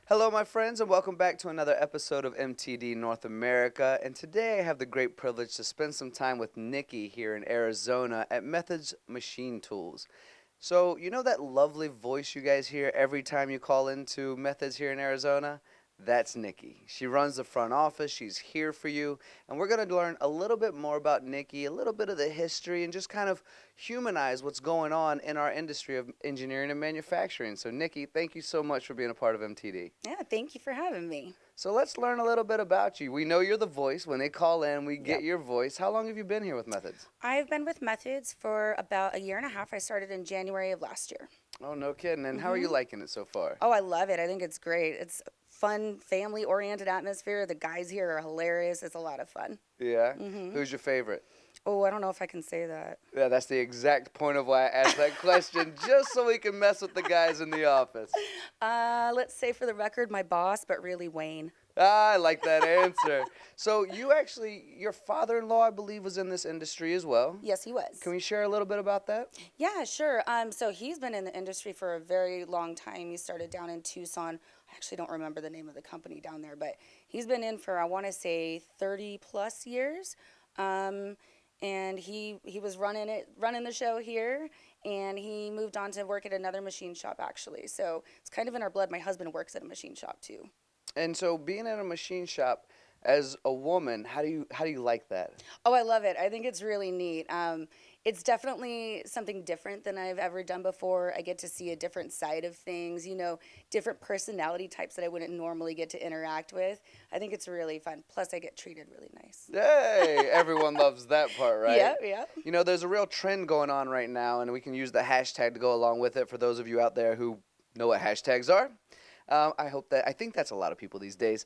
Hello, my friends, and welcome back to another episode of MTD North America. And today I have the great privilege to spend some time with Nikki here in Arizona at Methods Machine Tools. So, you know that lovely voice you guys hear every time you call into Methods here in Arizona? That's Nikki. She runs the front office. She's here for you. And we're going to learn a little bit more about Nikki, a little bit of the history, and just kind of humanize what's going on in our industry of engineering and manufacturing. So, Nikki, thank you so much for being a part of MTD. Yeah, thank you for having me. So, let's learn a little bit about you. We know you're the voice. When they call in, we get Yep. your voice. How long have you been here with Methods? I've been with Methods for about a year and a half. I started in January of last year. Oh, no kidding. And how are you hmm liking it so far? Oh, I love it. I think it's great. It's fun, family-oriented atmosphere. The guys here are hilarious. It's a lot of fun. Yeah? hmm Who's your favorite? Oh, I don't know if I can say that. Yeah, that's the exact point of why I asked that question, just so we can mess with the guys in the office. Let's say for the record, my boss, but really Wayne. I like that answer. So your father-in-law, I believe, was in this industry as well. Yes, he was. Can we share a little bit about that? Yeah, sure. So he's been in the industry for a very long time. He started down in Tucson. I actually don't remember the name of the company down there, but he's been in for, I want to say, 30 plus years. And he was running the show here, and he moved on to work at another machine shop actually. So it's kind of in our blood. My husband works at a machine shop too. And so being in a machine shop as a woman, how do you like that? Oh, I love it. I think it's really neat. It's definitely something different than I've ever done before. I get to see a different side of things, different personality types that I wouldn't normally get to interact with. I think it's really fun. Plus, I get treated really nice. Hey, everyone loves that part, right? Yep, yep. You know, there's a real trend going on right now, and we can use the hashtag to go along with it for those of you out there who know what hashtags are. I think that's a lot of people these days,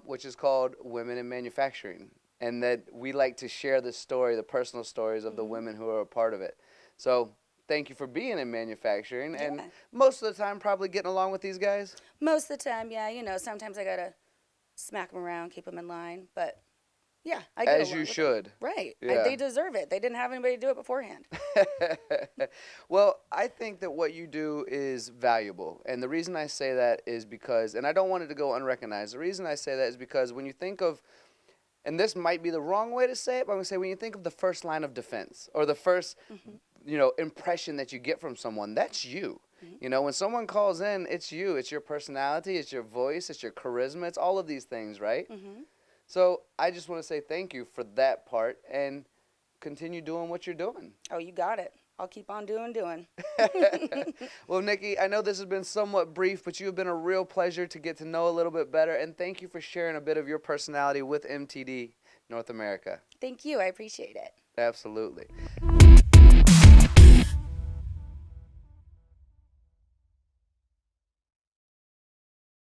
which is called Women in Manufacturing. And that we like to share the story, the personal stories of the hmm women who are a part of it. So thank you for being in manufacturing, and Yeah. most of the time probably getting along with these guys. Most of the time, yeah. Sometimes I gotta smack them around, keep them in line. But yeah, I get As you along with them. should. Right. Yeah. They deserve it. They didn't have anybody do it beforehand. Well, I think that what you do is valuable. And the reason I say that is because, and I don't want it to go unrecognized, the reason I say that is because when you think of, and this might be the wrong way to say it, but I'm going to say when you think of the first line of defense or the first, hmm impression that you get from someone, that's you. hmm When someone calls in, it's you. It's your personality, it's your voice, it's your charisma, it's all of these things, right? hmm So I just want to say thank you for that part and continue doing what you're doing. Oh, you got it. I'll keep on doing. Well, Nikki, I know this has been somewhat brief, but you've been a real pleasure to get to know a little bit better. And thank you for sharing a bit of your personality with MTD North America. Thank you. I appreciate it. Absolutely.